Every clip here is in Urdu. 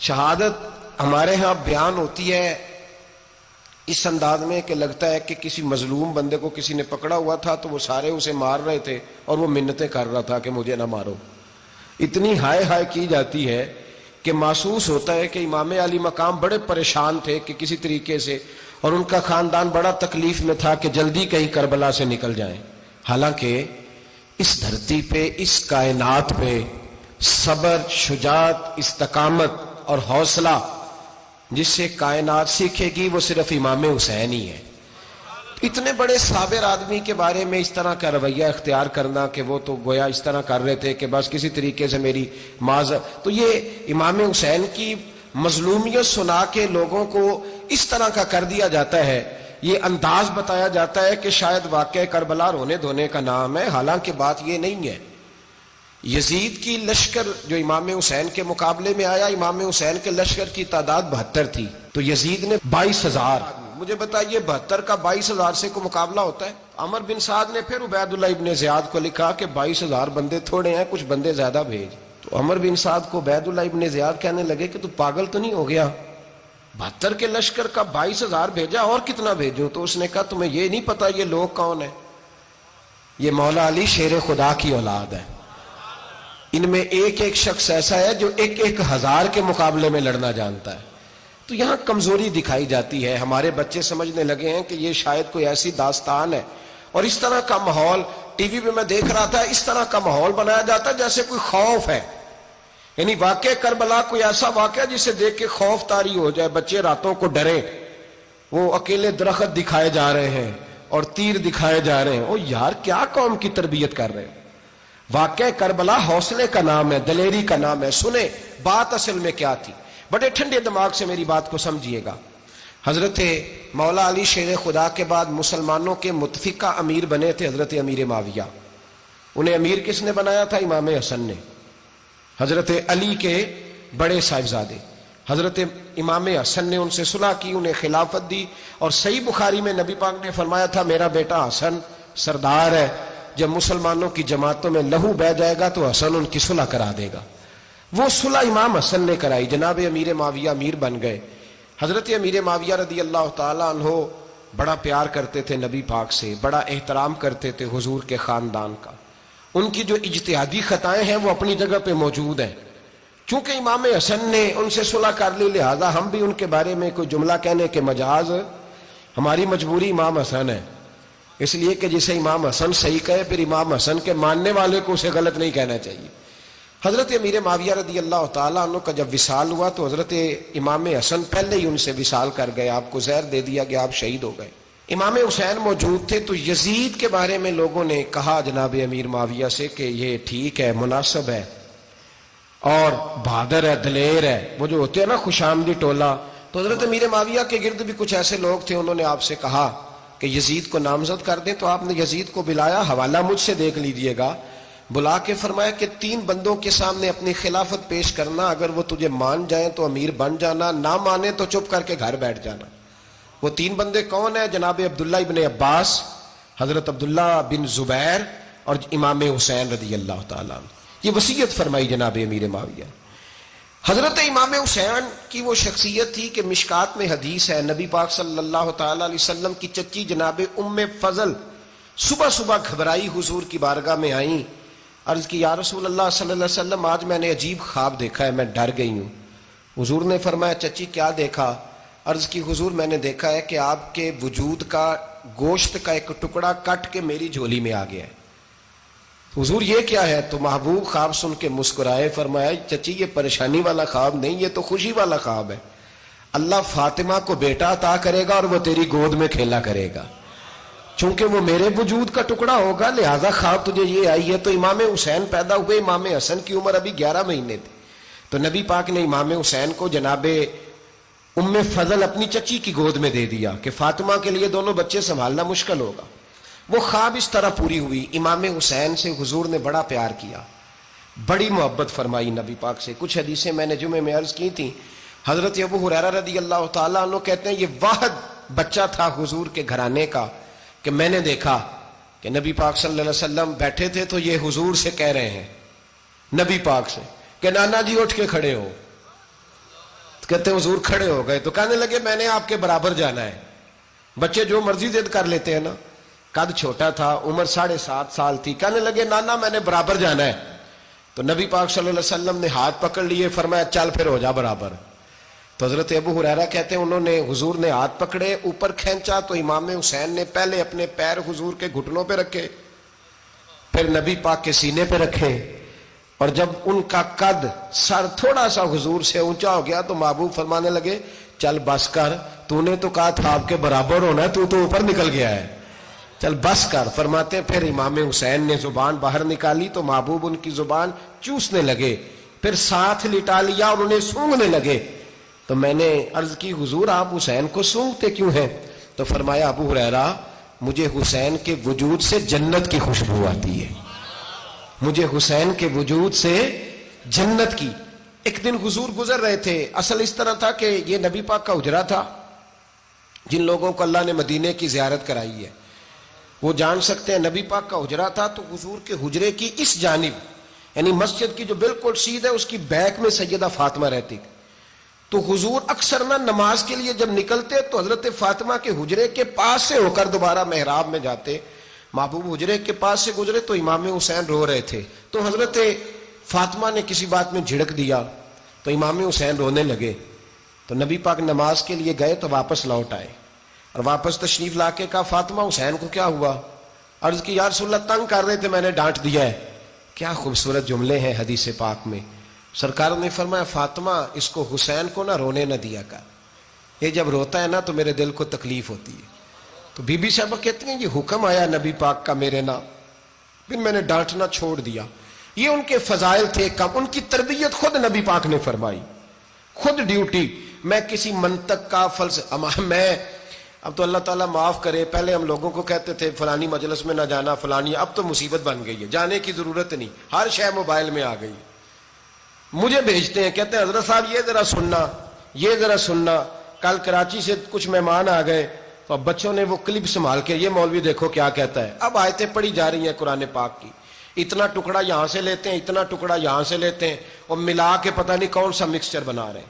شہادت ہمارے ہاں بیان ہوتی ہے اس انداز میں کہ لگتا ہے کہ کسی مظلوم بندے کو کسی نے پکڑا ہوا تھا تو وہ سارے اسے مار رہے تھے اور وہ منتیں کر رہا تھا کہ مجھے نہ مارو. اتنی ہائے ہائے کی جاتی ہے کہ محسوس ہوتا ہے کہ امام علی مقام بڑے پریشان تھے کہ کسی طریقے سے، اور ان کا خاندان بڑا تکلیف میں تھا کہ جلدی کہیں کربلا سے نکل جائیں. حالانکہ اس دھرتی پہ، اس کائنات پہ صبر، شجاعت، استقامت اور حوصلہ جس سے کائنات سیکھے گی وہ صرف امام حسین ہی ہے. اتنے بڑے صابر آدمی کے بارے میں اس طرح کا رویہ اختیار کرنا کہ وہ تو گویا اس طرح کر رہے تھے کہ بس کسی طریقے سے میری تو یہ امام حسین کی مظلومیت سنا کے لوگوں کو اس طرح کا کر دیا جاتا ہے. یہ انداز بتایا جاتا ہے کہ شاید واقعہ کربلا رونے دھونے کا نام ہے، حالانکہ بات یہ نہیں ہے. یزید کی لشکر جو امام حسین کے مقابلے میں آیا، امام حسین کے لشکر کی تعداد 72 تھی تو یزید نے 22,000. مجھے بتائیے 72 کا 22,000 سے کو مقابلہ ہوتا ہے؟ عمر بن سعد نے پھر عبید اللہ ابن زیاد کو لکھا کہ 22,000 بندے تھوڑے ہیں، کچھ بندے زیادہ بھیج. تو عمر بن سعد کو عبید اللہ ابن زیاد کہنے لگے کہ تو پاگل تو نہیں ہو گیا، 72 کے لشکر کا 22,000 بھیجا، اور کتنا بھیجوں؟ تو اس نے کہا تمہیں یہ نہیں پتا یہ لوگ کون ہیں؟ یہ مولا علی شیر خدا کی اولاد ہے. ان میں ایک ایک شخص ایسا ہے جو 1,000 کے مقابلے میں لڑنا جانتا ہے. تو یہاں کمزوری دکھائی جاتی ہے. ہمارے بچے سمجھنے لگے ہیں کہ یہ شاید کوئی ایسی داستان ہے، اور اس طرح کا ماحول ٹی وی پہ میں دیکھ رہا تھا، اس طرح کا ماحول بنایا جاتا ہے جیسے کوئی خوف ہے. یعنی واقع کربلا کوئی ایسا واقعہ جسے دیکھ کے خوف طاری ہو جائے، بچے راتوں کو ڈرے. وہ اکیلے درخت دکھائے جا رہے ہیں اور تیر دکھائے جا رہے ہیں. او یار، کیا قوم کی تربیت کر رہے ہیں؟ واقعہ کربلا حوصلے کا نام ہے، دلیری کا نام ہے. سنیں بات اصل میں کیا تھی، بڑے ٹھنڈے دماغ سے میری بات کو سمجھیے گا. حضرت مولا علی شیر خدا کے بعد مسلمانوں کے متفقہ امیر بنے تھے حضرت امیر معاویہ. انہیں امیر کس نے بنایا تھا؟ امام حسن نے. حضرت علی کے بڑے صاحبزادے حضرت امام حسن نے ان سے صلح کی، انہیں خلافت دی. اور صحیح بخاری میں نبی پاک نے فرمایا تھا میرا بیٹا حسن سردار ہے، جب مسلمانوں کی جماعتوں میں لہو بہہ جائے گا تو حسن ان کی صلح کرا دے گا. وہ صلح امام حسن نے کرائی. جناب امیر معاویہ امیر بن گئے. حضرت امیر معاویہ رضی اللہ تعالیٰ عنہ بڑا پیار کرتے تھے نبی پاک سے، بڑا احترام کرتے تھے حضور کے خاندان کا. ان کی جو اجتہادی خطائیں ہیں وہ اپنی جگہ پہ موجود ہیں. چونکہ امام حسن نے ان سے صلح کر لی، لہذا ہم بھی ان کے بارے میں کوئی جملہ کہنے کے مجاز، ہماری مجبوری امام حسن ہے. اس لیے کہ جسے امام حسن صحیح کہے پھر امام حسن کے ماننے والے کو اسے غلط نہیں کہنا چاہیے. حضرت امیر معاویہ رضی اللہ تعالیٰ عنہ کا جب وصال ہوا تو حضرت امام حسن پہلے ہی ان سے وصال کر گئے، آپ کو زہر دے دیا گیا، آپ شہید ہو گئے. امام حسین موجود تھے تو یزید کے بارے میں لوگوں نے کہا جناب امیر معاویہ سے کہ یہ ٹھیک ہے، مناسب ہے اور بہادر ہے، دلیر ہے، وہ جو ہوتے ہیں نا خوش آمدی ٹولہ. تو حضرت امیر معاویہ کے گرد بھی کچھ ایسے لوگ تھے، انہوں نے آپ سے کہا کہ یزید کو نامزد کر دیں. تو آپ نے یزید کو بلایا، حوالہ مجھ سے دیکھ لیجئے گا. بلا کے فرمایا کہ 3 بندوں کے سامنے اپنی خلافت پیش کرنا، اگر وہ تجھے مان جائیں تو امیر بن جانا، نہ مانے تو چپ کر کے گھر بیٹھ جانا. وہ 3 بندے کون ہیں؟ جناب عبداللہ ابن عباس، حضرت عبداللہ بن زبیر اور امام حسین رضی اللہ تعالیٰ عنہ. یہ وصیت فرمائی جناب امیر معاویہ. حضرت امام حسین کی وہ شخصیت تھی کہ مشکات میں حدیث ہے، نبی پاک صلی اللہ تعالیٰ علیہ وسلم کی چچی جناب ام فضل صبح صبح گھبرائی حضور کی بارگاہ میں آئیں. عرض کی یا رسول اللہ صلی اللہ علیہ وسلم، آج میں نے عجیب خواب دیکھا ہے، میں ڈر گئی ہوں. حضور نے فرمایا چچی کیا دیکھا؟ عرض کی حضور میں نے دیکھا ہے کہ آپ کے وجود کا گوشت کا ایک ٹکڑا کٹ کے میری جھولی میں آ گیا ہے. حضور یہ کیا ہے؟ تو محبوب خواب سن کے مسکرائے، فرمایا چچی یہ پریشانی والا خواب نہیں، یہ تو خوشی والا خواب ہے. اللہ فاطمہ کو بیٹا عطا کرے گا اور وہ تیری گود میں کھیلا کرے گا. چونکہ وہ میرے وجود کا ٹکڑا ہوگا لہذا خواب تجھے یہ آئی ہے. تو امام حسین پیدا ہوئے، امام حسن کی عمر ابھی 11 مہینے تھی. تو نبی پاک نے امام حسین کو جناب ام فضل اپنی چچی کی گود میں دے دیا کہ فاطمہ کے لیے دونوں بچے سنبھالنا مشکل ہوگا. وہ خواب اس طرح پوری ہوئی. امام حسین سے حضور نے بڑا پیار کیا، بڑی محبت فرمائی نبی پاک سے. کچھ حدیثیں میں نے جمعے میں عرض کی تھیں. حضرت ابو ہریرہ رضی اللہ تعالیٰ عنہ کہتے ہیں یہ واحد بچہ تھا حضور کے گھرانے کا کہ میں نے دیکھا کہ نبی پاک صلی اللہ علیہ وسلم بیٹھے تھے تو یہ حضور سے کہہ رہے ہیں، نبی پاک سے، کہ نانا جی اٹھ کے کھڑے ہو. کہتے ہیں حضور کھڑے ہو گئے تو کہنے لگے میں نے آپ کے برابر جانا ہے. بچے جو مرضی ضد کر لیتے ہیں نا. قد چھوٹا تھا, عمر 7.5 سال تھی. کہنے لگے نانا میں نے برابر جانا ہے. تو نبی پاک صلی اللہ علیہ وسلم نے ہاتھ پکڑ لیے, فرمایا چل پھر ہو جا برابر. تو حضرت ابو ہریرہ کہتے ہیں انہوں نے حضور نے ہاتھ پکڑے, اوپر کھینچا تو امام حسین نے پہلے اپنے پیر حضور کے گھٹنوں پہ رکھے, پھر نبی پاک کے سینے پہ رکھے, اور جب ان کا قد سر تھوڑا سا حضور سے اونچا ہو گیا تو محبوب فرمانے لگے چل بس کر, تو نے تو کہا تھا آپ کے برابر ہونا ہے, تو اوپر نکل گیا ہے, چل بس کر. فرماتے پھر امام حسین نے زبان باہر نکالی تو محبوب ان کی زبان چوسنے لگے, پھر ساتھ لٹا لیا اور انہیں سونگھنے لگے. تو میں نے عرض کی حضور آپ حسین کو سونگتے کیوں ہیں؟ تو فرمایا ابو ہریرہ مجھے حسین کے وجود سے جنت کی خوشبو آتی ہے, مجھے حسین کے وجود سے جنت کی. ایک دن حضور گزر رہے تھے. اصل اس طرح تھا کہ یہ نبی پاک کا حجرہ تھا. جن لوگوں کو اللہ نے مدینے کی زیارت کرائی ہے وہ جان سکتے ہیں نبی پاک کا حجرہ تھا. تو حضور کے حجرے کی اس جانب یعنی مسجد کی جو بالکل سیدھ ہے اس کی بیک میں سیدہ فاطمہ رہتی. تو حضور اکثر نہ نماز کے لیے جب نکلتے تو حضرت فاطمہ کے حجرے کے پاس سے ہو کر دوبارہ محراب میں جاتے. محبوب حجرے کے پاس سے گزرے تو امام حسین رو رہے تھے. تو حضرت فاطمہ نے کسی بات میں جھڑک دیا تو امام حسین رونے لگے. تو نبی پاک نماز کے لیے گئے تو واپس لوٹ آئے, اور واپس تشریف لا کے کہا فاطمہ حسین کو کیا ہوا؟ عرض کی یا رسول اللہ تنگ کر رہے تھے میں نے ڈانٹ دیا ہے. کیا خوبصورت جملے ہیں حدیث پاک میں. سرکار نے فرمایا فاطمہ اس کو حسین کو نہ رونے نہ دیا کر, یہ جب روتا ہے نا تو میرے دل کو تکلیف ہوتی ہے. تو بی بی صاحبہ کہتی ہیں یہ حکم آیا نبی پاک کا میرے نام, پھر میں نے ڈانٹنا چھوڑ دیا. یہ ان کے فضائل تھے کم, ان کی تربیت خود نبی پاک نے فرمائی, خود ڈیوٹی. میں کسی منطق کا میں اب تو اللہ تعالیٰ معاف کرے, پہلے ہم لوگوں کو کہتے تھے فلانی مجلس میں نہ جانا فلانی, اب تو مصیبت بن گئی ہے, جانے کی ضرورت نہیں, ہر شے موبائل میں آ گئی. مجھے بھیجتے ہیں کہتے ہیں حضرت صاحب یہ ذرا سننا, یہ ذرا سننا. کل کراچی سے کچھ مہمان آ گئے تو اب بچوں نے وہ کلپ سنبھال کے یہ مولوی دیکھو کیا کہتا ہے. اب آیتیں پڑھی جا رہی ہیں قرآن پاک کی, اتنا ٹکڑا یہاں سے لیتے ہیں, اتنا ٹکڑا یہاں سے لیتے ہیں, اور ملا کے پتہ نہیں کون سا مکسچر بنا رہے ہیں.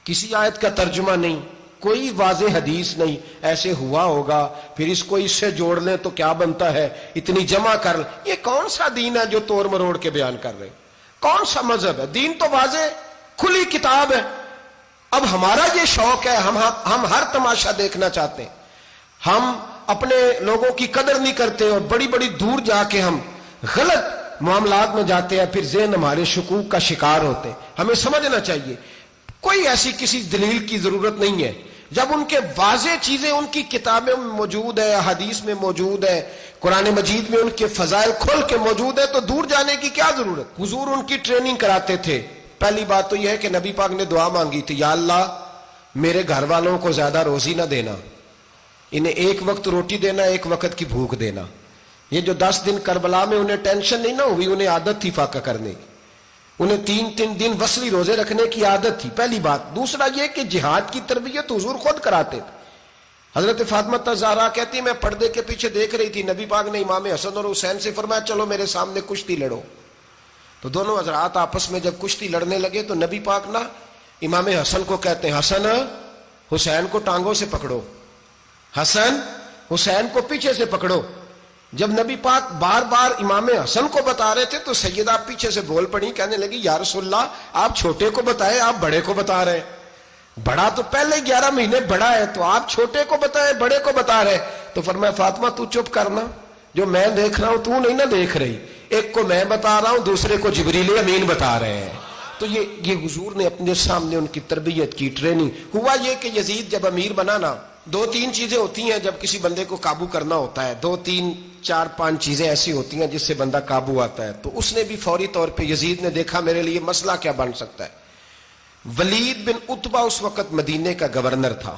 کسی آیت کا ترجمہ نہیں, کوئی واضح حدیث نہیں. ایسے ہوا ہوگا پھر اس کو اس سے جوڑ لیں تو کیا بنتا ہے, اتنی جمع کر لیں. یہ کون سا دین ہے جو توڑ مروڑ کے بیان کر رہے ہیں؟ کون سا مذہب ہے؟ دین تو واضح کھلی کتاب ہے. اب ہمارا یہ شوق ہے, ہم ہر تماشا دیکھنا چاہتے ہیں, ہم اپنے لوگوں کی قدر نہیں کرتے اور بڑی بڑی دور جا کے ہم غلط معاملات میں جاتے ہیں, پھر ذہن ہمارے شکوک کا شکار ہوتے ہیں. ہمیں سمجھنا چاہیے کوئی ایسی کسی دلیل کی ضرورت نہیں ہے. جب ان کے واضح چیزیں ان کی کتابیں میں موجود ہے, حدیث میں موجود ہے, قرآن مجید میں ان کے فضائل کھل کے موجود ہے, تو دور جانے کی کیا ضرورت. حضور ان کی ٹریننگ کراتے تھے. پہلی بات تو یہ ہے کہ نبی پاک نے دعا مانگی تھی, یا اللہ میرے گھر والوں کو زیادہ روزی نہ دینا, انہیں ایک وقت روٹی دینا, ایک وقت کی بھوک دینا. یہ جو 10 دن کربلا میں انہیں ٹینشن نہیں نہ ہوئی, انہیں عادت تھی فاقہ کرنے کی, انہیں 3 دن وصلی روزے رکھنے کی عادت تھی. پہلی بات. دوسرا یہ کہ جہاد کی تربیت حضور خود کراتے تھے. حضرت فاطمہ زہرا کہتی میں پردے کے پیچھے دیکھ رہی تھی, نبی پاک نے امام حسن اور حسین سے فرمایا چلو میرے سامنے کشتی لڑو. تو دونوں حضرات آپس میں جب کشتی لڑنے لگے تو نبی پاک نا امام حسن کو کہتے ہیں حسن حسین کو ٹانگوں سے پکڑو, حسن حسین کو پیچھے سے پکڑو. جب نبی پاک بار بار امام حسن کو بتا رہے تھے تو سیدہ پیچھے سے بول پڑی, کہنے لگی یا رسول اللہ آپ چھوٹے کو بتائیں, آپ بڑے کو بتا رہے. بڑا تو پہلے 11 مہینے بڑا ہے, تو آپ چھوٹے کو بتائیں بڑے کو بتا رہے. تو فرمایا فاطمہ تو چپ کرنا, جو میں دیکھ رہا ہوں تو نہیں نہ دیکھ رہی, ایک کو میں بتا رہا ہوں دوسرے کو جبریل امین بتا رہے ہیں. تو یہ حضور نے اپنے سامنے ان کی تربیت کی, ٹریننگ. ہوا یہ کہ یزید جب امیر بنا نا, 2-3 چیزیں ہوتی ہیں جب کسی بندے کو قابو کرنا ہوتا ہے, 2-3-4-5 چیزیں ایسی ہوتی ہیں جس سے بندہ قابو آتا ہے. تو اس نے بھی فوری طور پہ یزید نے دیکھا میرے لیے مسئلہ کیا بن سکتا ہے. ولید بن عتبہ اس وقت مدینے کا گورنر تھا.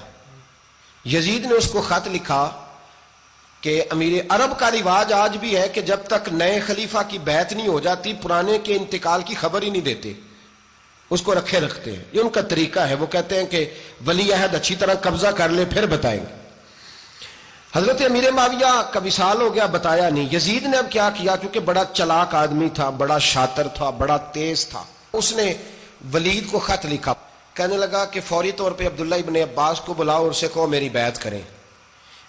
یزید نے اس کو خط لکھا کہ امیر عرب کا رواج آج بھی ہے کہ جب تک نئے خلیفہ کی بیعت نہیں ہو جاتی پرانے کے انتقال کی خبر ہی نہیں دیتے, اس کو رکھے رکھتے ہیں. یہ ان کا طریقہ ہے. وہ کہتے ہیں کہ ولی عہد اچھی طرح قبضہ کر لے پھر بتائیں گے. حضرت امیر معاویہ کا وصال ہو گیا, بتایا نہیں. یزید نے اب کیا کیا, کیونکہ بڑا چلاک آدمی تھا, بڑا شاطر تھا, بڑا تیز تھا, اس نے ولید کو خط لکھا کہنے لگا کہ فوری طور پہ عبداللہ ابن عباس کو بلاؤ اور اسے کہو میری بیعت کریں.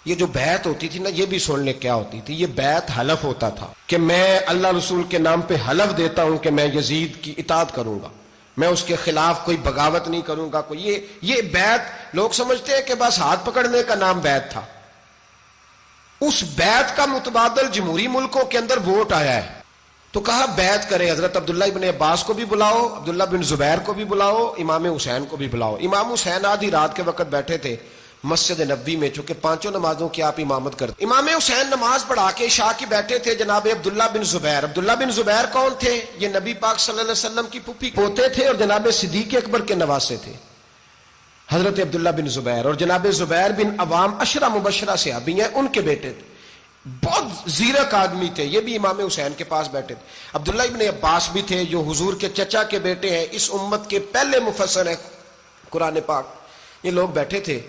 یہ جو بیعت ہوتی تھی نا، یہ بھی سن لے کیا ہوتی تھی. یہ بیعت حلف ہوتا تھا کہ میں اللہ رسول کے نام پہ حلف دیتا ہوں کہ میں یزید کی اطاعت کروں گا، میں اس کے خلاف کوئی بغاوت نہیں کروں گا. کوئی یہ بیعت لوگ سمجھتے ہیں کہ بس ہاتھ پکڑنے کا نام بیعت تھا. اس بیعت کا متبادل جمہوری ملکوں کے اندر ووٹ آیا ہے. تو کہا بیعت کرے. حضرت عبداللہ ابن عباس کو بھی بلاؤ، عبداللہ بن زبیر کو بھی بلاؤ، امام حسین کو بھی بلاؤ. امام حسین آدھی رات کے وقت بیٹھے تھے مسجد نبوی میں، چونکہ پانچوں نمازوں کی آپ امامت کرتے. امام حسین نماز پڑھا کے عشاء کی بیٹھے تھے. جناب عبداللہ بن زبیر، عبداللہ بن زبیر کون تھے؟ یہ نبی پاک صلی اللہ علیہ وسلم کی پھوپھی پوتے تھے اور جناب صدیق اکبر کے نواسے تھے حضرت عبداللہ بن زبیر. اور جناب زبیر بن عوام عشرہ مبشرہ صحابی ہیں، ان کے بیٹے تھے. بہت زیرک آدمی تھے. یہ بھی امام حسین کے پاس بیٹھے تھے. عبداللہ ابن عباس بھی تھے جو حضور کے چچا کے بیٹے ہیں، اس امت کے پہلے مفسر ہیں قرآن پاک. یہ لوگ بیٹھے تھے.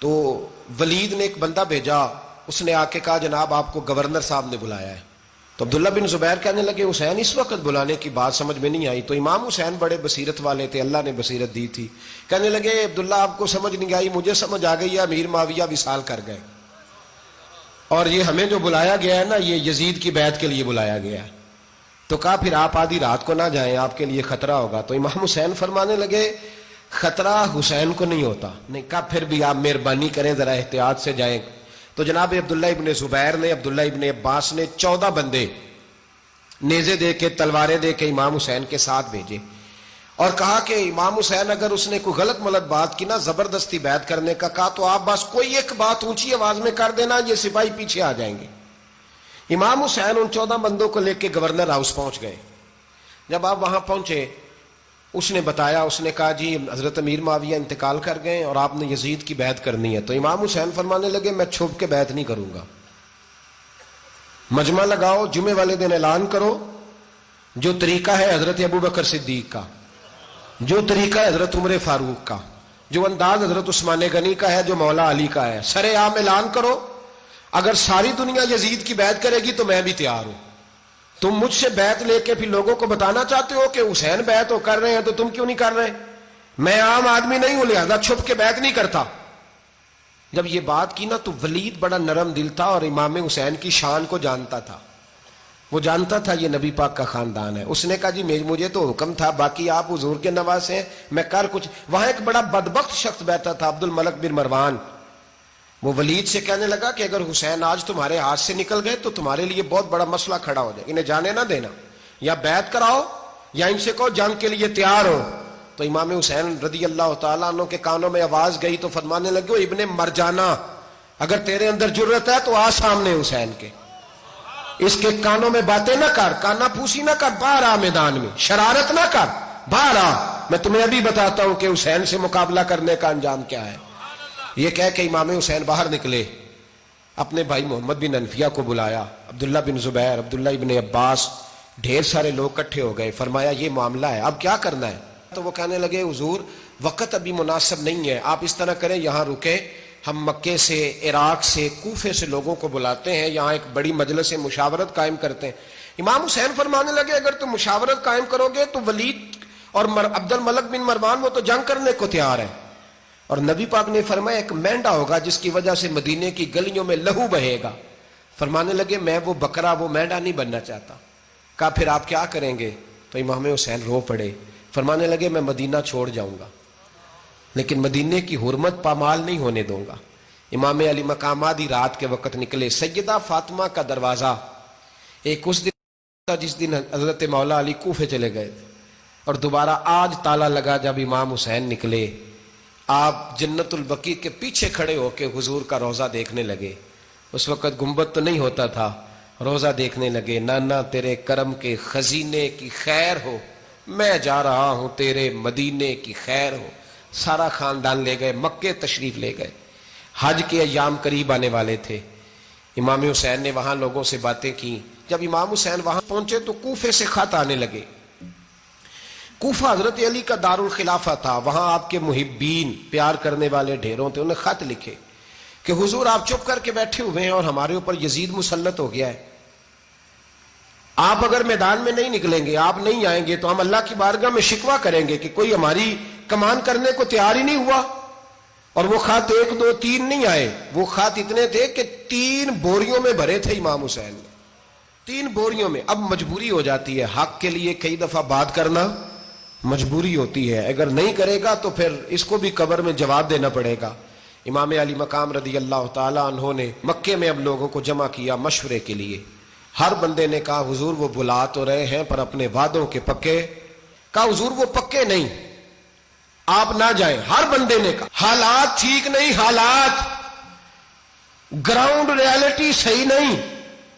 تو ولید نے ایک بندہ بھیجا، اس نے آ کے کہا جناب آپ کو گورنر صاحب نے بلایا ہے. تو عبداللہ بن زبیر کہنے لگے حسین اس وقت بلانے کی بات سمجھ میں نہیں آئی. تو امام حسین بڑے بصیرت والے تھے، اللہ نے بصیرت دی تھی. کہنے لگے عبداللہ آپ کو سمجھ نہیں آئی، مجھے سمجھ آ گئی ہے، امیر معاویہ وصال کر گئے اور یہ ہمیں جو بلایا گیا ہے نا، یہ یزید کی بیعت کے لیے بلایا گیا ہے. تو کہا پھر آپ آدھی رات کو نہ جائیں، آپ کے لیے خطرہ ہوگا. تو امام حسین فرمانے لگے خطرہ حسین کو نہیں ہوتا. نہیں کہا پھر بھی آپ مہربانی کریں ذرا احتیاط سے جائیں. تو جناب عبداللہ ابن زبیر نے، عبداللہ ابن عباس نے 14 بندے نیزے دے کے، تلواریں دے کے امام حسین کے ساتھ بھیجے اور کہا کہ امام حسین اگر اس نے کوئی غلط ملت بات کی نا، زبردستی بیعت کرنے کا کہا، تو آپ بس کوئی ایک بات اونچی آواز میں کر دینا، یہ سپاہی پیچھے آ جائیں گے. امام حسین ان 14 بندوں کو لے کے گورنر ہاؤس پہنچ گئے. جب آپ وہاں پہنچے اس نے بتایا، اس نے کہا جی حضرت امیر معاویہ انتقال کر گئے اور آپ نے یزید کی بیعت کرنی ہے. تو امام حسین فرمانے لگے میں چھپ کے بیعت نہیں کروں گا. مجمع لگاؤ، جمعے والے دن اعلان کرو. جو طریقہ ہے حضرت ابو بکر صدیق کا، جو طریقہ ہے حضرت عمر فاروق کا، جو انداز حضرت عثمان غنی کا ہے، جو مولا علی کا ہے، سر عام اعلان کرو. اگر ساری دنیا یزید کی بیعت کرے گی تو میں بھی تیار ہوں. تم مجھ سے بیعت لے کے پھر لوگوں کو بتانا چاہتے ہو کہ حسین بیعت ہو کر رہے ہیں تو تم کیوں نہیں کر رہے؟ میں عام آدمی نہیں ہوں، لہذا چھپ کے بیعت نہیں کرتا. جب یہ بات کی نا تو ولید بڑا نرم دل تھا اور امام حسین کی شان کو جانتا تھا. وہ جانتا تھا یہ نبی پاک کا خاندان ہے. اس نے کہا جی مجھے تو حکم تھا، باقی آپ حضور کے نواسے ہیں، میں کر کچھ. وہاں ایک بڑا بدبخت شخص بیٹھا تھا، عبد الملک بن مروان. وہ ولید سے کہنے لگا کہ اگر حسین آج تمہارے ہاتھ سے نکل گئے تو تمہارے لیے بہت بڑا مسئلہ کھڑا ہو جائے. انہیں جانے نہ دینا، یا بیعت کراؤ یا ان سے کہو جنگ کے لیے تیار ہو. تو امام حسین رضی اللہ تعالیٰ عنہ کے کانوں میں آواز گئی تو فرمانے لگے ابن مرجانہ، اگر تیرے اندر جرت ہے تو آ سامنے حسین کے، اس کے کانوں میں باتیں نہ کر، کانا پھوسی نہ کر، باہر آ میدان میں، شرارت نہ کر، باہر آ. میں تمہیں ابھی بتاتا ہوں کہ حسین سے مقابلہ کرنے کا انجام کیا ہے. یہ کہہ کہ امام حسین باہر نکلے، اپنے بھائی محمد بن انفیہ کو بلایا، عبداللہ بن زبیر، عبداللہ ابن عباس، ڈھیر سارے لوگ اکٹھے ہو گئے. فرمایا یہ معاملہ ہے، اب کیا کرنا ہے؟ تو وہ کہنے لگے حضور وقت ابھی مناسب نہیں ہے، آپ اس طرح کریں یہاں رکے، ہم مکے سے، عراق سے، کوفے سے لوگوں کو بلاتے ہیں، یہاں ایک بڑی مجلس مشاورت قائم کرتے ہیں. امام حسین فرمانے لگے اگر تم مشاورت قائم کرو گے تو ولید اور عبد الملک بن مروان وہ تو جنگ کرنے کو تیار ہے، اور نبی پاک نے فرمایا ایک مینڈا ہوگا جس کی وجہ سے مدینے کی گلیوں میں لہو بہے گا. فرمانے لگے میں وہ بکرا، وہ مینڈا نہیں بننا چاہتا. کہا پھر آپ کیا کریں گے؟ تو امام حسین رو پڑے. فرمانے لگے میں مدینہ چھوڑ جاؤں گا لیکن مدینے کی حرمت پامال نہیں ہونے دوں گا. امام علی مقام آدھی رات کے وقت نکلے. سیدہ فاطمہ کا دروازہ ایک اس دن تھا جس دن حضرت مولا علی کوفے چلے گئے تھے، اور دوبارہ آج تالا لگا جب امام حسین نکلے. آپ جنت البقیع کے پیچھے کھڑے ہو کے حضور کا روضہ دیکھنے لگے. اس وقت گنبد تو نہیں ہوتا تھا، روضہ دیکھنے لگے. نانا تیرے کرم کے خزینے کی خیر ہو، میں جا رہا ہوں تیرے مدینے کی خیر ہو. سارا خاندان لے گئے، مکے تشریف لے گئے. حج کے ایام قریب آنے والے تھے. امام حسین نے وہاں لوگوں سے باتیں کی. جب امام حسین وہاں پہنچے تو کوفے سے خط آنے لگے. کوفہ حضرت علی کا دارالخلافہ تھا، وہاں آپ کے محبین، پیار کرنے والے ڈھیروں تھے. انہیں خط لکھے کہ حضور آپ چپ کر کے بیٹھے ہوئے ہیں اور ہمارے اوپر یزید مسلط ہو گیا ہے. آپ اگر میدان میں نہیں نکلیں گے، آپ نہیں آئیں گے تو ہم اللہ کی بارگاہ میں شکوہ کریں گے کہ کوئی ہماری کمان کرنے کو تیار ہی نہیں ہوا. اور وہ خط 1 2 3 نہیں آئے, وہ خط اتنے تھے کہ 3 بوریوں میں بھرے تھے امام حسین نے, 3 بوریوں میں. اب مجبوری ہو جاتی ہے, حق کے لیے کئی دفعہ بات کرنا مجبوری ہوتی ہے, اگر نہیں کرے گا تو پھر اس کو بھی قبر میں جواب دینا پڑے گا. امام علی مقام رضی اللہ تعالی عنہ نے مکے میں اب لوگوں کو جمع کیا مشورے کے لیے. ہر بندے نے کہا حضور وہ بلا تو رہے ہیں پر اپنے وعدوں کے پکے. کہا حضور وہ پکے نہیں, آپ نہ جائیں. ہر بندے نے کہا حالات ٹھیک نہیں, حالات گراؤنڈ ریالٹی صحیح نہیں.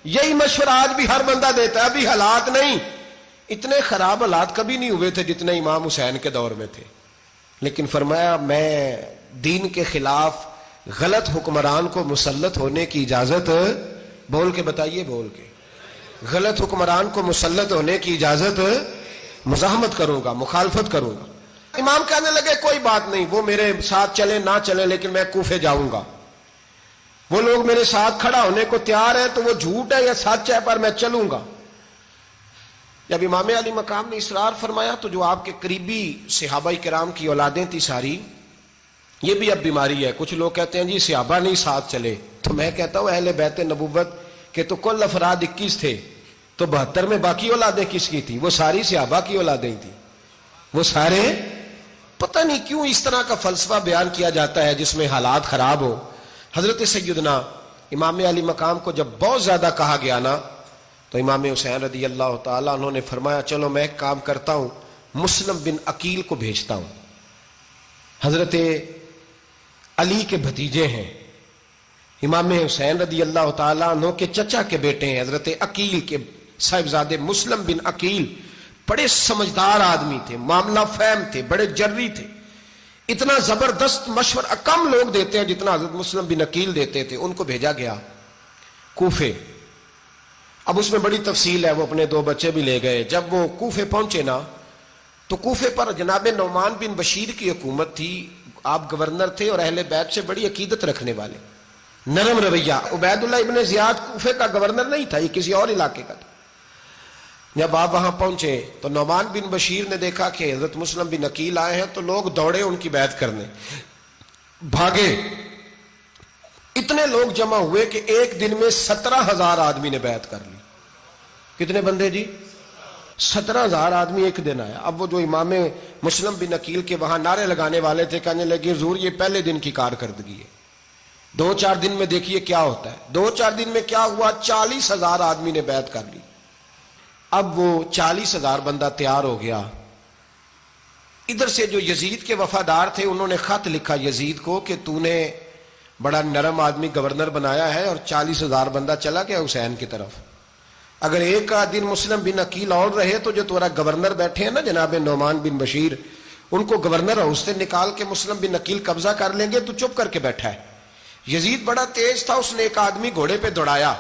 یہی مشورہ آج بھی ہر بندہ دیتا ہے, ابھی حالات نہیں. اتنے خراب حالات کبھی نہیں ہوئے تھے جتنے امام حسین کے دور میں تھے. لیکن فرمایا میں دین کے خلاف غلط حکمران کو مسلط ہونے کی اجازت, بول کے بتائیے, بول کے, غلط حکمران کو مسلط ہونے کی اجازت, مزاحمت کروں گا, مخالفت کروں گا. امام کہنے لگے کوئی بات نہیں, وہ میرے ساتھ چلے نہ چلے لیکن میں کوفے جاؤں گا. وہ لوگ میرے ساتھ کھڑا ہونے کو تیار ہے تو وہ جھوٹ ہے یا سچ ہے پر میں چلوں گا. جب امام علی مقام نے اصرار فرمایا تو جو آپ کے قریبی صحابہ کرام کی اولادیں تھی ساری, یہ بھی اب بیماری ہے. کچھ لوگ کہتے ہیں جی صحابہ نہیں ساتھ چلے, تو میں کہتا ہوں اہل بیت نبوت کے تو کل افراد 21 تھے, تو 72 میں باقی اولادیں کس کی تھی؟ وہ ساری صحابہ کی اولادیں تھیں. وہ سارے, پتہ نہیں کیوں اس طرح کا فلسفہ بیان کیا جاتا ہے جس میں حالات خراب ہو. حضرت سیدنا امام علی مقام کو جب بہت زیادہ کہا گیا نا, تو امام حسین رضی اللہ تعالیٰ انہوں نے فرمایا چلو میں ایک کام کرتا ہوں, مسلم بن عقیل کو بھیجتا ہوں. حضرت علی کے بھتیجے ہیں, امام حسین رضی اللہ تعالیٰ عنہ کے چچا کے بیٹے ہیں, حضرت عقیل کے صاحبزادے مسلم بن عقیل. بڑے سمجھدار آدمی تھے, معاملہ فہم تھے, بڑے جری تھے. اتنا زبردست مشورہ کم لوگ دیتے ہیں جتنا حضرت مسلم بن عقیل دیتے تھے. ان کو بھیجا گیا کوفے. اب اس میں بڑی تفصیل ہے, وہ اپنے 2 بچے بھی لے گئے. جب وہ کوفے پہنچے نا, تو کوفے پر جناب نعمان بن بشیر کی حکومت تھی. آپ گورنر تھے اور اہل بیت سے بڑی عقیدت رکھنے والے, نرم رویہ. عبید اللہ ابن زیاد کوفے کا گورنر نہیں تھا, یہ کسی اور علاقے کا تھا. جب آپ وہاں پہنچے تو نعمان بن بشیر نے دیکھا کہ حضرت مسلم بن عقیل آئے ہیں, تو لوگ دوڑے ان کی بیعت کرنے, بھاگے. اتنے لوگ جمع ہوئے کہ ایک دن میں 17,000 آدمی نے بیعت کر لی. کتنے بندے جی؟ 17,000 آدمی ایک دن آیا. اب وہ جو امام مسلم بن عقیل کے وہاں نعرے لگانے والے تھے, کہنے لگے حضور یہ پہلے دن کی کارکردگی ہے, 2-4 دن میں دیکھیے کیا ہوتا ہے. 2-4 دن میں کیا ہوا, 40,000 آدمی نے بیعت کر لی. اب وہ 40,000 بندہ تیار ہو گیا. ادھر سے جو یزید کے وفادار تھے انہوں نے خط لکھا یزید کو کہ تو نے بڑا نرم آدمی گورنر بنایا ہے اور 40,000 بندہ چلا گیا حسین کی طرف. اگر ایک دن مسلم بن عقیل اور رہے تو جو تمہارا گورنر بیٹھے ہیں نا جناب نعمان بن بشیر, ان کو گورنر ہاؤس سے نکال کے مسلم بن عقیل قبضہ کر لیں گے. تو چپ کر کے بیٹھا ہے. یزید بڑا تیز تھا, اس نے ایک آدمی گھوڑے پہ دوڑایا.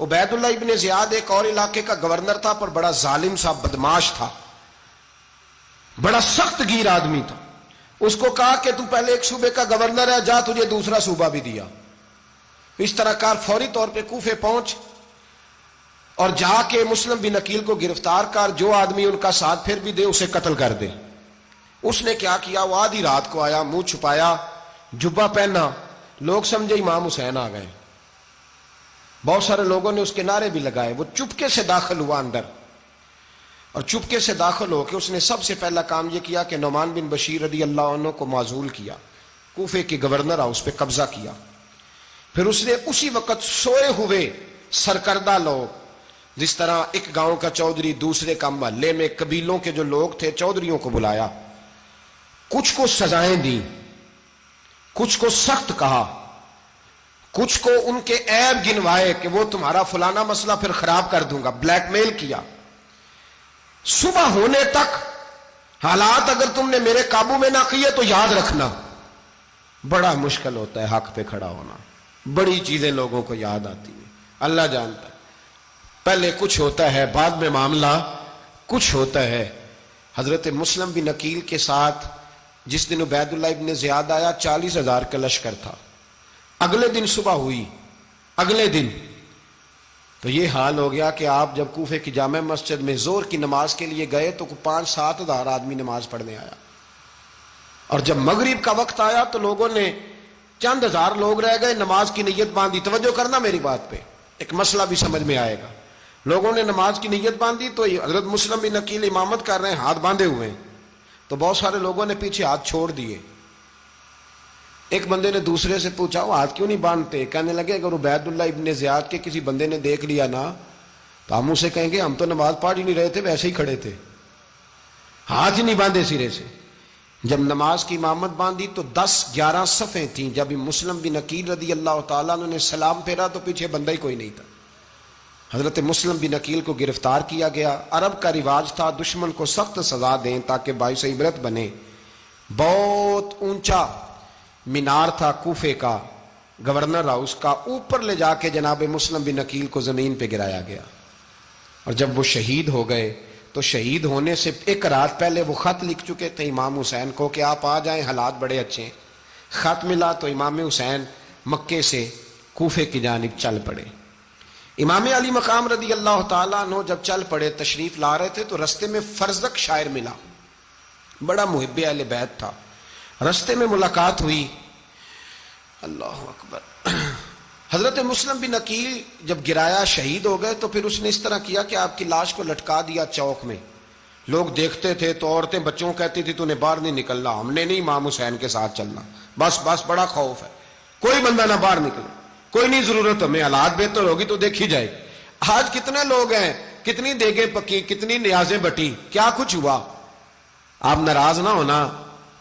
عبید اللہ ابن زیاد ایک اور علاقے کا گورنر تھا, پر بڑا ظالم سا بدماش تھا, بڑا سخت گیر آدمی تھا. اس کو کہا کہ تو پہلے ایک صوبے کا گورنر ہے, جا تجھے دوسرا صوبہ بھی دیا. اس طرح کار فوری طور پہ کوفے پہنچ اور جا کے مسلم بن عقیل کو گرفتار کر, جو آدمی ان کا ساتھ پھر بھی دے اسے قتل کر دے. اس نے کیا کیا, وہ آدھی رات کو آیا, منہ چھپایا, جبہ پہنا, لوگ سمجھے امام حسین آ گئے. بہت سارے لوگوں نے اس کے نعرے بھی لگائے. وہ چپکے سے داخل ہوا اندر, اور چپکے سے داخل ہو کے اس نے سب سے پہلا کام یہ کیا کہ نعمان بن بشیر رضی اللہ عنہ کو معزول کیا, کوفے کے گورنر ہاؤس پہ قبضہ کیا. پھر اس نے اسی وقت سوئے ہوئے سرکردہ لوگ, جس طرح ایک گاؤں کا چودھری دوسرے کا محلے میں قبیلوں کے جو لوگ تھے چودھریوں کو بلایا, کچھ کو سزائیں دی, کچھ کو سخت کہا, کچھ کو ان کے عیب گنوائے کہ وہ تمہارا فلانا مسئلہ پھر خراب کر دوں گا, بلیک میل کیا. صبح ہونے تک حالات اگر تم نے میرے قابو میں نہ کیے تو یاد رکھنا بڑا مشکل ہوتا ہے حق پہ کھڑا ہونا. بڑی چیزیں لوگوں کو یاد آتی ہیں, اللہ جانتا ہے. پہلے کچھ ہوتا ہے, بعد میں معاملہ کچھ ہوتا ہے. حضرت مسلم بن عقیل کے ساتھ جس دن عبید اللہ ابن زیاد آیا 40,000 کا لشکر تھا. اگلے دن صبح ہوئی, اگلے دن تو یہ حال ہو گیا کہ آپ جب کوفے کی جامع مسجد میں زور کی نماز کے لیے گئے تو 5-7 ہزار آدمی نماز پڑھنے آیا. اور جب مغرب کا وقت آیا تو لوگوں نے چند ہزار لوگ رہ گئے, نماز کی نیت باندھی. توجہ کرنا میری بات پہ, ایک مسئلہ بھی سمجھ میں آئے گا. لوگوں نے نماز کی نیت باندھی تو حضرت مسلم بن عقیل امامت کر رہے ہیں, ہاتھ باندھے ہوئے ہیں, تو بہت سارے لوگوں نے پیچھے ہاتھ چھوڑ دیے. ایک بندے نے دوسرے سے پوچھا وہ ہاتھ کیوں نہیں باندھتے؟ کہنے لگے اگر عبید اللہ ابن زیاد کے کسی بندے نے دیکھ لیا نا تو ہم اسے کہیں گے ہم تو نماز پڑھ ہی نہیں رہے تھے, ویسے ہی کھڑے تھے, ہاتھ ہی نہیں باندھے سرے سے. جب نماز کی امامت باندھی تو 10-11 صفیں تھیں. جب مسلم بن عقیل رضی اللہ تعالیٰ عنہ نے سلام پھیرا تو پیچھے بندہ ہی کوئی نہیں تھا. حضرت مسلم بن عقیل کو گرفتار کیا گیا. عرب کا رواج تھا دشمن کو سخت سزا دیں تاکہ باعث عبرت بنے. بہت اونچا مینار تھا کوفے کا, گورنر ہاؤس کا, اوپر لے جا کے جناب مسلم بن عقیل کو زمین پہ گرایا گیا. اور جب وہ شہید ہو گئے تو شہید ہونے سے ایک رات پہلے وہ خط لکھ چکے تھے امام حسین کو کہ آپ آ جائیں, حالات بڑے اچھے ہیں. خط ملا تو امام حسین مکے سے کوفے کی جانب چل پڑے. امام علی مقام رضی اللہ تعالیٰ عنہ جب چل پڑے, تشریف لا رہے تھے تو رستے میں فرزق شاعر ملا, بڑا محب اہل بیت تھا. رستے میں ملاقات ہوئی, اللہ اکبر. حضرت مسلم بن عقیل جب گرایا شہید ہو گئے تو پھر اس نے اس طرح کیا کہ آپ کی لاش کو لٹکا دیا چوک میں. لوگ دیکھتے تھے تو عورتیں بچوں کہتی تھی تو نے باہر نہیں نکلنا, ہم نے نہیں امام حسین کے ساتھ چلنا, بس بڑا خوف ہے, کوئی بندہ نہ باہر نکلے, کوئی نہیں ضرورت ہمیں, حالات بہتر ہوگی تو دیکھی جائے. آج کتنے لوگ ہیں, کتنی دیگیں پکی, کتنی نیازیں بٹی, کیا کچھ ہوا. آپ ناراض نہ ہونا,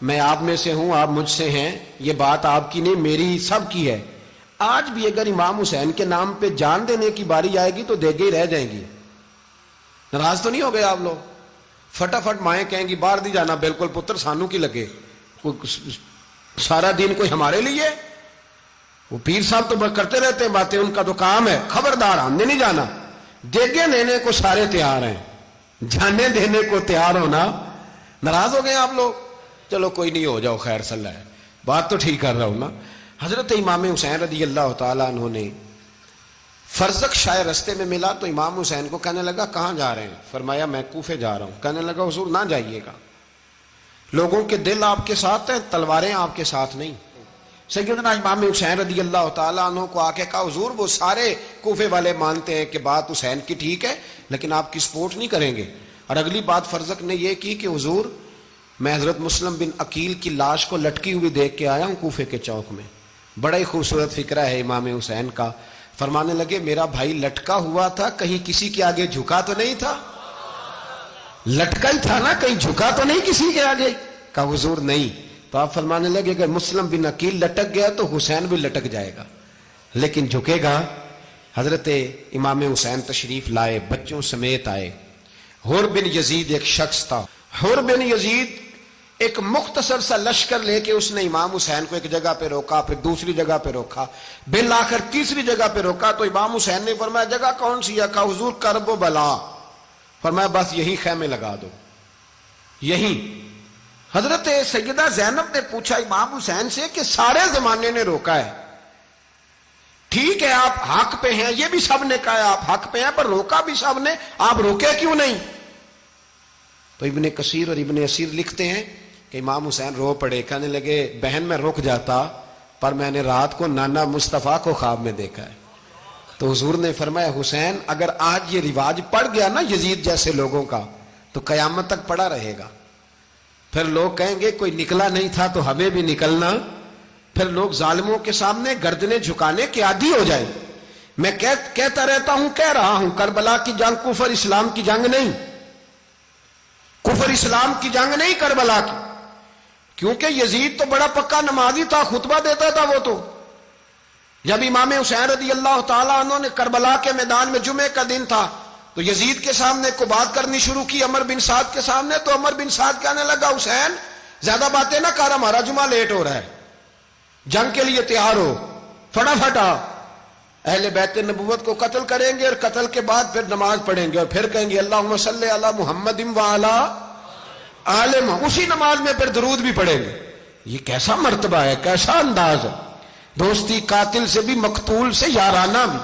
میں آپ میں سے ہوں, آپ مجھ سے ہیں, یہ بات آپ کی نہیں میری سب کی ہے. آج بھی اگر امام حسین کے نام پہ جان دینے کی باری آئے گی تو دیگیں ہی رہ جائیں گی. ناراض تو نہیں ہو گئے آپ لوگ؟ فٹافٹ مائیں کہیں گی باہر نہیں جانا, بالکل پتر سانو کی لگے, سارا دن کوئی ہمارے لیے. وہ پیر صاحب تو کرتے رہتے ہیں باتیں, ان کا تو کام ہے, خبردار ہم نے نہیں جانا. دیگیں دینے کو سارے تیار ہیں, جانے دینے کو تیار ہونا. ناراض ہو گئے آپ لوگ؟ چلو کوئی نہیں, ہو جاؤ, خیر صلی اللہ ہے, بات تو ٹھیک کر رہا ہوں نا. حضرت امام حسین رضی اللہ تعالیٰ عنہ نے فرزق شاعر رستے میں ملا تو امام حسین کو کہنے لگا کہاں جا رہے ہیں؟ فرمایا میں کوفے جا رہا ہوں. کہنے لگا حضور نہ جائیے گا, لوگوں کے دل آپ کے ساتھ ہیں, تلواریں آپ کے ساتھ نہیں. سیدنا امام حسین رضی اللہ تعالیٰ عنہ کو آ کے کہا حضور وہ سارے کوفے والے مانتے ہیں کہ بات حسین کی ٹھیک ہے لیکن آپ کی سپورٹ نہیں کریں گے. اور اگلی بات فرزق نے یہ کی کہ حضور میں حضرت مسلم بن عقیل کی لاش کو لٹکی ہوئی دیکھ کے آیا ہوں کوفے کے چوک میں. بڑا ہی خوبصورت فکرہ ہے امام حسین کا. فرمانے لگے میرا بھائی لٹکا ہوا تھا, کہیں کسی کے آگے جھکا تو نہیں تھا؟ لٹکا ہی تھا نا, کہیں جھکا تو نہیں کسی کے آگے؟ کہا حضور نہیں. تو آپ فرمانے لگے اگر مسلم بن عقیل لٹک گیا تو حسین بھی لٹک جائے گا, لیکن جھکے گا. حضرت امام حسین تشریف لائے, بچوں سمیت آئے. حر بن یزید ایک شخص تھا. حر بن یزید ایک مختصر سا لشکر لے کے اس نے امام حسین کو ایک جگہ پہ روکا, پھر دوسری جگہ پہ روکا, بالآخر تیسری جگہ پہ روکا. تو امام حسین نے فرمایا جگہ کون سی ہے؟ کہا حضور کرب و بلا. فرمایا بس یہی خیمے لگا دو, یہی. حضرت سیدہ زینب نے پوچھا امام حسین سے کہ سارے زمانے نے روکا ہے, ٹھیک ہے آپ حق پہ ہیں, یہ بھی سب نے کہا آپ حق پہ ہیں, پر روکا بھی سب نے, آپ روکے کیوں نہیں؟ تو ابن کثیر اور ابن اسیر لکھتے ہیں کہ امام حسین رو پڑے, کہنے لگے بہن میں رک جاتا پر میں نے رات کو نانا مصطفیٰ کو خواب میں دیکھا ہے. تو حضور نے فرمایا حسین اگر آج یہ رواج پڑ گیا نا یزید جیسے لوگوں کا تو قیامت تک پڑا رہے گا. پھر لوگ کہیں گے کوئی نکلا نہیں تھا تو ہمیں بھی نکلنا. پھر لوگ ظالموں کے سامنے گردنیں جھکانے کے عادی ہو جائیں. میں کہتا رہتا ہوں, کہہ رہا ہوں, کربلا کی جنگ کفر اسلام کی جنگ نہیں, کفر اسلام کی جنگ نہیں کربلا کی. کیونکہ یزید تو بڑا پکا نمازی تھا, خطبہ دیتا تھا وہ تو. جب امام حسین رضی اللہ تعالیٰ عنہ نے کربلا کے میدان میں جمعے کا دن تھا تو یزید کے سامنے کو بات کرنی شروع کی, عمر بن سعد کے سامنے. تو عمر بن سعد کہنے لگا حسین زیادہ باتیں نہ کر, ہمارا جمعہ لیٹ ہو رہا ہے, جنگ کے لیے تیار ہو, فٹافٹ آ. اہل بیت نبوت کو قتل کریں گے اور قتل کے بعد پھر نماز پڑھیں گے اور پھر کہیں گے اللہم صلی علی محمد وعلی آل محمد, اسی نماز میں پھر درود بھی پڑھیں گے. یہ کیسا مرتبہ ہے, کیسا انداز ہے, دوستی قاتل سے بھی مقتول سے یارانہ بھی.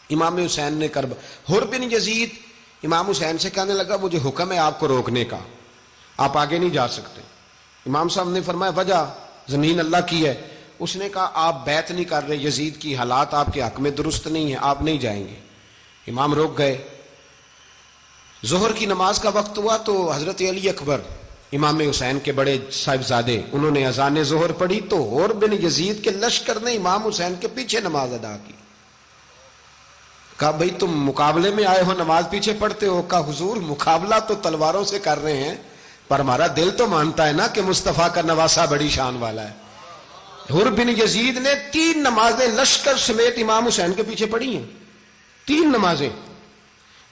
امام حسین نے حر بن یزید امام حسین سے کہنے لگا مجھے حکم ہے آپ کو روکنے کا, آپ آگے نہیں جا سکتے. امام صاحب نے فرمایا وجہ زمین اللہ کی ہے. اس نے کہا آپ بیعت نہیں کر رہے, یزید کی حالات آپ کے حق میں درست نہیں ہیں, آپ نہیں جائیں گے. امام روک گئے. ظہر کی نماز کا وقت ہوا تو حضرت علی اکبر امام حسین کے بڑے صاحبزادے, انہوں نے اذان ظہر پڑھی تو حور بن یزید کے لشکر نے امام حسین کے پیچھے نماز ادا کی. کہا بھئی تم مقابلے میں آئے ہو, نماز پیچھے پڑھتے ہو؟ کہا حضور مقابلہ تو تلواروں سے کر رہے ہیں, پر ہمارا دل تو مانتا ہے نا کہ مصطفیٰ کا نواسہ بڑی شان والا ہے. حر بن یزید نے 3 نمازیں لشکر سمیت امام حسین کے پیچھے پڑھی ہیں, 3 نمازیں,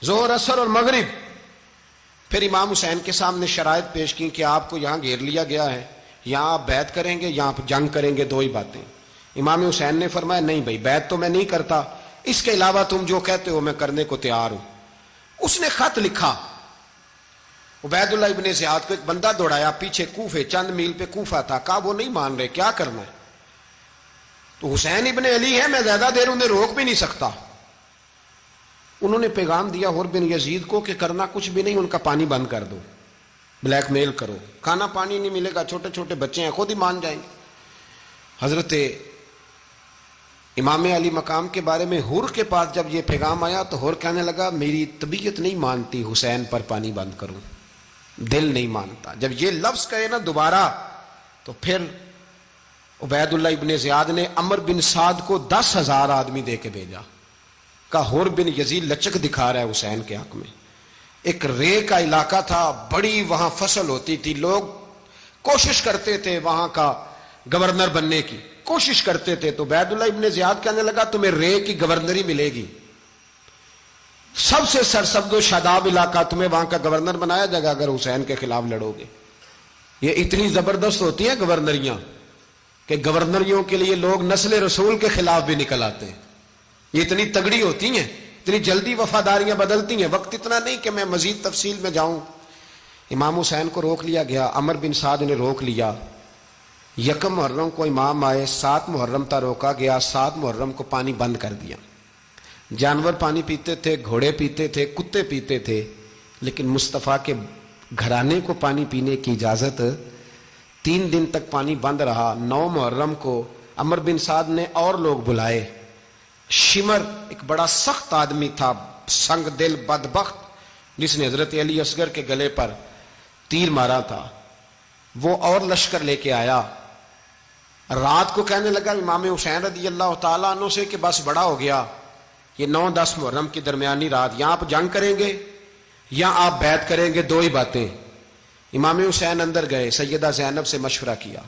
ظہر اثر اور مغرب. پھر امام حسین کے سامنے شرائط پیش کی کہ آپ کو یہاں گھیر لیا گیا ہے, یہاں آپ بیعت کریں گے, یہاں آپ جنگ کریں گے, 2 ہی باتیں. امام حسین نے فرمایا نہیں بھائی, بیعت تو میں نہیں کرتا, اس کے علاوہ تم جو کہتے ہو میں کرنے کو تیار ہوں. اس نے خط لکھا, عبید اللہ ابن زیاد کو ایک بندہ دوڑایا پیچھے, کوفے چند میل پہ کوفہ تھا. کہا وہ نہیں مان رہے, کیا کرنا ہے؟ تو حسین ابن علی ہے, میں زیادہ دیر انہیں روک بھی نہیں سکتا. انہوں نے پیغام دیا حر بن یزید کو کہ کرنا کچھ بھی نہیں, ان کا پانی بند کر دو, بلیک میل کرو, کھانا پانی نہیں ملے گا, چھوٹے چھوٹے بچے ہیں, خود ہی مان جائیں گے. حضرت امام علی مقام کے بارے میں حر کے پاس جب یہ پیغام آیا تو حر کہنے لگا میری طبیعت نہیں مانتی حسین پر پانی بند کروں, دل نہیں مانتا. جب یہ لفظ کہے نا دوبارہ تو پھر عبید اللہ ابن زیاد نے عمر بن سعد کو 10,000 آدمی دے کے بھیجا. کہا حر بن یزید لچک دکھا رہا ہے حسین کے حق میں. ایک رے کا علاقہ تھا, بڑی وہاں فصل ہوتی تھی, لوگ کوشش کرتے تھے وہاں کا گورنر بننے کی, کوشش کرتے تھے. تو عبید اللہ ابن زیاد کہنے لگا تمہیں رے کی گورنری ملے گی, سب سے سرسبز و شاداب علاقہ, تمہیں وہاں کا گورنر بنایا جائے گا اگر حسین کے خلاف لڑو گے. یہ اتنی زبردست ہوتی ہیں گورنریاں کہ گورنریوں کے لیے لوگ نسل رسول کے خلاف بھی نکل آتے ہیں. یہ اتنی تگڑی ہوتی ہیں, اتنی جلدی وفاداریاں بدلتی ہیں. وقت اتنا نہیں کہ میں مزید تفصیل میں جاؤں. امام حسین کو روک لیا گیا, عمر بن سعد نے روک لیا. 1 محرم کو امام آئے, 7 محرم تا روکا گیا, 7 محرم کو پانی بند کر دیا. جانور پانی پیتے تھے, گھوڑے پیتے تھے, کتے پیتے تھے, لیکن مصطفیٰ کے گھرانے کو پانی پینے کی اجازت. 3 دن تک پانی بند رہا. 9 محرم کو عمر بن سعد نے اور لوگ بلائے. شمر ایک بڑا سخت آدمی تھا, سنگ دل بدبخت, جس نے حضرت علی اصغر کے گلے پر تیر مارا تھا, وہ اور لشکر لے کے آیا. رات کو کہنے لگا امام حسین رضی اللہ تعالیٰ عنہ سے کہ بس بڑا ہو گیا, یہ 9-10 محرم کی درمیانی رات, یہاں آپ جنگ کریں گے یا آپ بیعت کریں گے, 2 ہی باتیں. امام حسین اندر گئے, سیدہ زینب سے مشورہ کیا,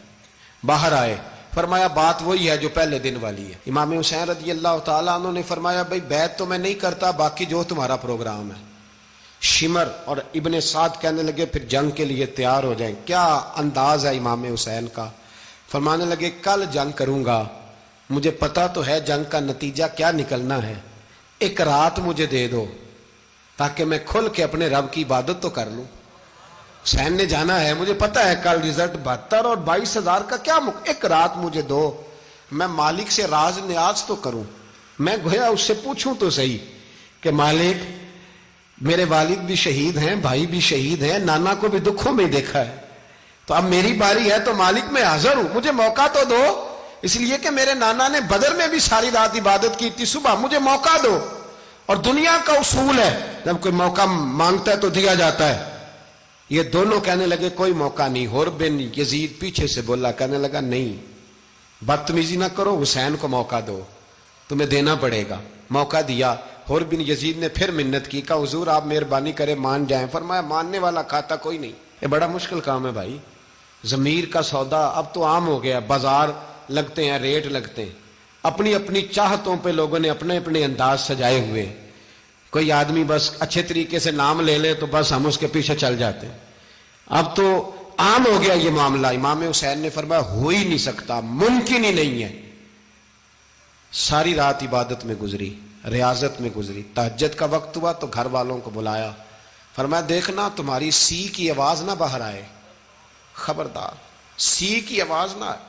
باہر آئے, فرمایا بات وہی ہے جو پہلے دن والی ہے. امام حسین رضی اللہ تعالیٰ عنہ نے فرمایا بھئی بیعت تو میں نہیں کرتا, باقی جو تمہارا پروگرام ہے. شمر اور ابن سعد کہنے لگے پھر جنگ کے لیے تیار ہو جائیں. کیا انداز ہے امام حسین کا. فرمانے لگے کل جنگ کروں گا, مجھے پتا تو ہے جنگ کا نتیجہ کیا نکلنا ہے, 1 رات مجھے دے دو تاکہ میں کھل کے اپنے رب کی عبادت تو کر لوں. حسین نے جانا ہے, مجھے پتا ہے کل رزلٹ 72 اور 22,000 کا کیا 1 رات مجھے دو, میں مالک سے راز نیاز تو کروں. میں گویا اس سے پوچھوں تو صحیح کہ مالک میرے والد بھی شہید ہیں, بھائی بھی شہید ہیں, نانا کو بھی دکھوں میں دیکھا ہے, تو اب میری باری ہے تو مالک میں حاضر ہوں, مجھے موقع تو دو. اس لیے کہ میرے نانا نے بدر میں بھی ساری رات عبادت کی تھی, صبح مجھے موقع دو. اور دنیا کا اصول ہے جب کوئی موقع مانگتا ہے تو دیا جاتا ہے. یہ دونوں کہنے لگے کوئی موقع نہیں. حر بن یزید پیچھے سے بولا, کہنے لگا نہیں بدتمیزی نہ کرو, حسین کو موقع دو, تمہیں دینا پڑے گا. موقع دیا. حر بن یزید نے پھر منت کی, کہا حضور آپ مہربانی کرے مان جائیں. فرمایا ماننے والا کھاتا کوئی نہیں. یہ بڑا مشکل کام ہے بھائی, ضمیر کا سودا اب تو عام ہو گیا, بازار لگتے ہیں, ریٹ لگتے ہیں, اپنی اپنی چاہتوں پہ لوگوں نے اپنے اپنے انداز سجائے ہوئے. کوئی آدمی بس اچھے طریقے سے نام لے لے تو بس ہم اس کے پیچھے چل جاتے. اب تو عام ہو گیا یہ معاملہ. امام حسین نے فرمایا ہو ہی نہیں سکتا, ممکن ہی نہیں ہے. ساری رات عبادت میں گزری, ریاضت میں گزری. تہجد کا وقت ہوا تو گھر والوں کو بلایا, فرمایا دیکھنا تمہاری سی کی آواز نہ باہر آئے, خبردار سی کی آواز نہ آئے.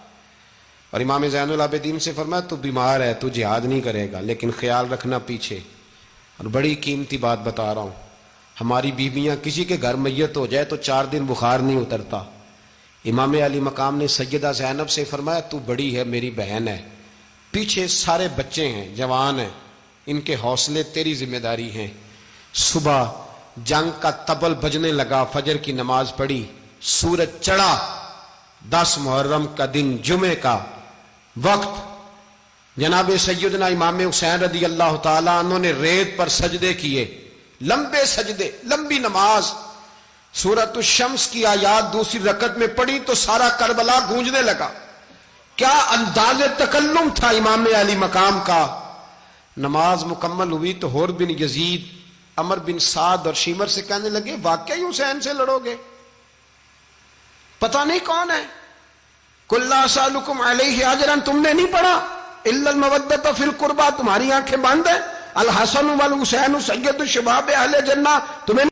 اور امام زین العابدین سے فرمایا تو بیمار ہے, تو جہاد نہیں کرے گا, لیکن خیال رکھنا پیچھے. اور بڑی قیمتی بات بتا رہا ہوں, ہماری بیویاں کسی کے گھر میت ہو جائے تو 4 دن بخار نہیں اترتا. امام علی مقام نے سیدہ زینب سے فرمایا تو بڑی ہے میری بہن ہے، پیچھے سارے بچے ہیں جوان ہیں، ان کے حوصلے تیری ذمہ داری ہیں۔ صبح جنگ کا طبل بجنے لگا، فجر کی نماز پڑھی، سورج چڑھا، 10 محرم کا دن جمعے کا وقت، جناب سیدنا امام حسین رضی اللہ تعالیٰ عنہ نے ریت پر سجدے کیے، لمبے سجدے، لمبی نماز، سورۃ الشمس کی آیات دوسری رکعت میں پڑھی تو سارا کربلا گونجنے لگا۔ کیا انداز تکلم تھا امام علی مقام کا۔ نماز مکمل ہوئی تو حور بن یزید، عمر بن سعد اور شیمر سے کہنے لگے واقعی حسین سے لڑو گے؟ پتہ نہیں کون ہے۔ قل لا اسألکم علیہ اجرا، تم نے نہیں پڑھا؟ الا المودۃ فی القربى، تمہاری آنکھیں بند ہیں۔ الحسن والحسین سید الشباب اہل جنہ، تمہیں